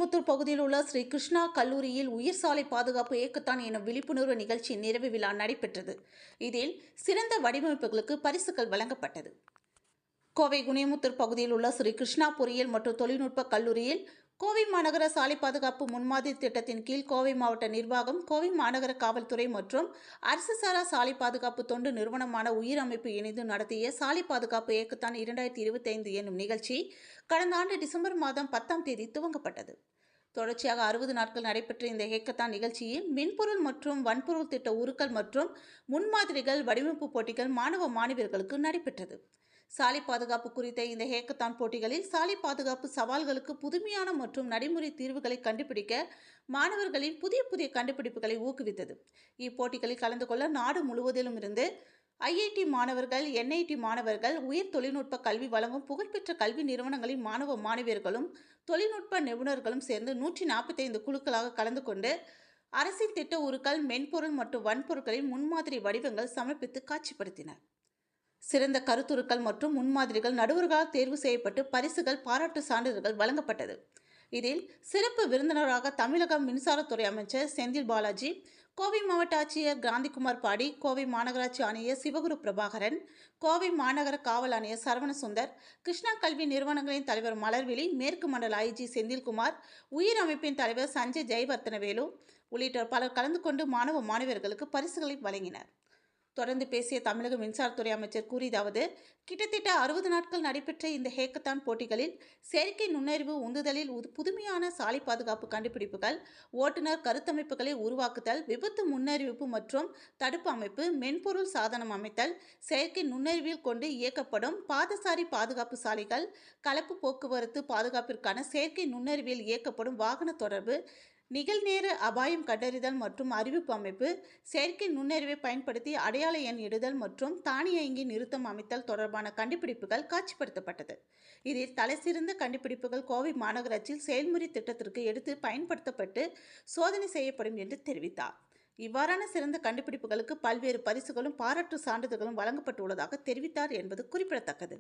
குனியமுத்தூர் பகுதியில் உள்ள ஸ்ரீ கிருஷ்ணா கல்லூரியில் உயிர் சாலை பாதுகாப்பு இயக்கத்தான் எனும் விழிப்புணர்வு நிகழ்ச்சி நிறைவு விழா நடைபெற்றது. இதில் சிறந்த வடிவமைப்புகளுக்கு பரிசுகள் வழங்கப்பட்டது. கோவை குனியமுத்தூர் பகுதியில் உள்ள ஸ்ரீ கிருஷ்ணா பொறியியல் மற்றும் தொழில்நுட்ப கல்லூரியில் கோவை மாநகர சாலை பாதுகாப்பு முன்மாதிரி திட்டத்தின் கீழ் கோவை மாவட்ட நிர்வாகம், கோவை மாநகர காவல்துறை மற்றும் அரசு சாரா சாலை பாதுகாப்பு தொண்டு நிறுவனமான உயிர் அமைப்பு இணைந்து நடத்திய சாலை பாதுகாப்பு இயக்கத்தான் 2025 எனும் நிகழ்ச்சி கடந்த ஆண்டு டிசம்பர் மாதம் 10ஆம் தேதி துவங்கப்பட்டது. தொடர்ச்சியாக 60 நாட்கள் நடைபெற்ற இந்த ஹேக்கத்தான் நிகழ்ச்சியில் மென்பொருள் மற்றும் வன்பொருள் திட்ட உருக்கள் மற்றும் முன்மாதிரிகள் வடிவமைப்பு போட்டிகள் மாணவ மாணவியர்களுக்கு நடைபெற்றது. சாலை பாதுகாப்பு குறித்த இந்த ஹேக்கத்தான் போட்டிகளில் சாலை பாதுகாப்பு சவால்களுக்கு புதுமையான மற்றும் நடைமுறை தீர்வுகளை கண்டுபிடிக்க மாணவர்களின் புதிய கண்டுபிடிப்புகளை ஊக்குவித்தது. இப்போட்டிகளில் கலந்து கொள்ள நாடு முழுவதிலும் இருந்து IIT மாணவர்கள், NIT மாணவர்கள், உயர் தொழில்நுட்ப கல்வி வழங்கும் புகழ்பெற்ற கல்வி நிறுவனங்களின் மாணவ மாணவியர்களும் தொழில்நுட்ப நிபுணர்களும் சேர்ந்து 145 குழுக்களாக கலந்து கொண்டு அரசின் திட்ட உருக்கள், மென்பொருள் மற்றும் வன்பொருட்களின் முன்மாதிரி வடிவங்கள் சமர்ப்பித்து காட்சிப்படுத்தினர். சிறந்த கருத்துருக்கள் மற்றும் முன்மாதிரிகள் நடுவர்களால் தேர்வு செய்யப்பட்டு பரிசுகள், பாராட்டு சான்றிதழ்கள் வழங்கப்பட்டது. இதில் சிறப்பு விருந்தினராக தமிழக மின்சாரத்துறை அமைச்சர் செந்தில் பாலாஜி, கோவை மாவட்ட ஆட்சியர் காந்திகுமார் பாடி, கோவை மாநகராட்சி ஆணையர் சிவகுரு பிரபாகரன், கோவை மாநகர காவல் ஆணையர் சரவணசுந்தர், கிருஷ்ணா கல்வி நிறுவனங்களின் தலைவர் மலர்விழி, மேற்கு மண்டல IG செந்தில்குமார், உயிர் அமைப்பின் தலைவர் சஞ்சய் ஜெயவர்த்தனவேலு உள்ளிட்ட பலர் கலந்து கொண்டு மாணவ மாணவியர்களுக்கு பரிசுகளை வழங்கினர். தொடர்ந்து பேசிய தமிழக மின்சாரத்துறை அமைச்சர் கூறியதாவது, கிட்டத்தட்ட 60 நாட்கள் நடைபெற்ற இந்த ஹேக்கத்தான் போட்டிகளில் செயற்கை நுண்ணறிவு உந்துதலில் புதுமையான சாலை பாதுகாப்பு கண்டுபிடிப்புகள், ஓட்டுநர் கருத்தமைப்புகளை உருவாக்குதல், விபத்து முன்னறிவிப்பு மற்றும் தடுப்பு அமைப்பு, மென்பொருள் சாதனம் அமைத்தல், செயற்கை நுண்ணறிவில் கொண்டு இயக்கப்படும் பாதசாரி பாதுகாப்பு சாலைகள், கலப்பு போக்குவரத்து பாதுகாப்பிற்கான செயற்கை நுண்ணறிவில் இயக்கப்படும் வாகன தொடர்பு, நிகழ்நேர அபாயம் கண்டறிதல் மற்றும் அறிவிப்பு அமைப்பு, செயற்கை நுண்ணறிவை பயன்படுத்தி அடையாள எண் இடுதல் மற்றும் தானியங்கி நிறுத்தம் அமைத்தல் தொடர்பான கண்டுபிடிப்புகள் காட்சிப்படுத்தப்பட்டது. இதில் தலைசிறந்த கண்டுபிடிப்புகள் கோவை மாநகராட்சியில் செயல்முறை திட்டத்திற்கு எடுத்து பயன்படுத்தப்பட்டு சோதனை செய்யப்படும் என்று தெரிவித்தார். இவ்வாறான சிறந்த கண்டுபிடிப்புகளுக்கு பல்வேறு பரிசுகளும் பாராட்டு சான்றிதழ்களும் வழங்கப்பட்டுள்ளதாக தெரிவித்தார் என்பது குறிப்பிடத்தக்கது.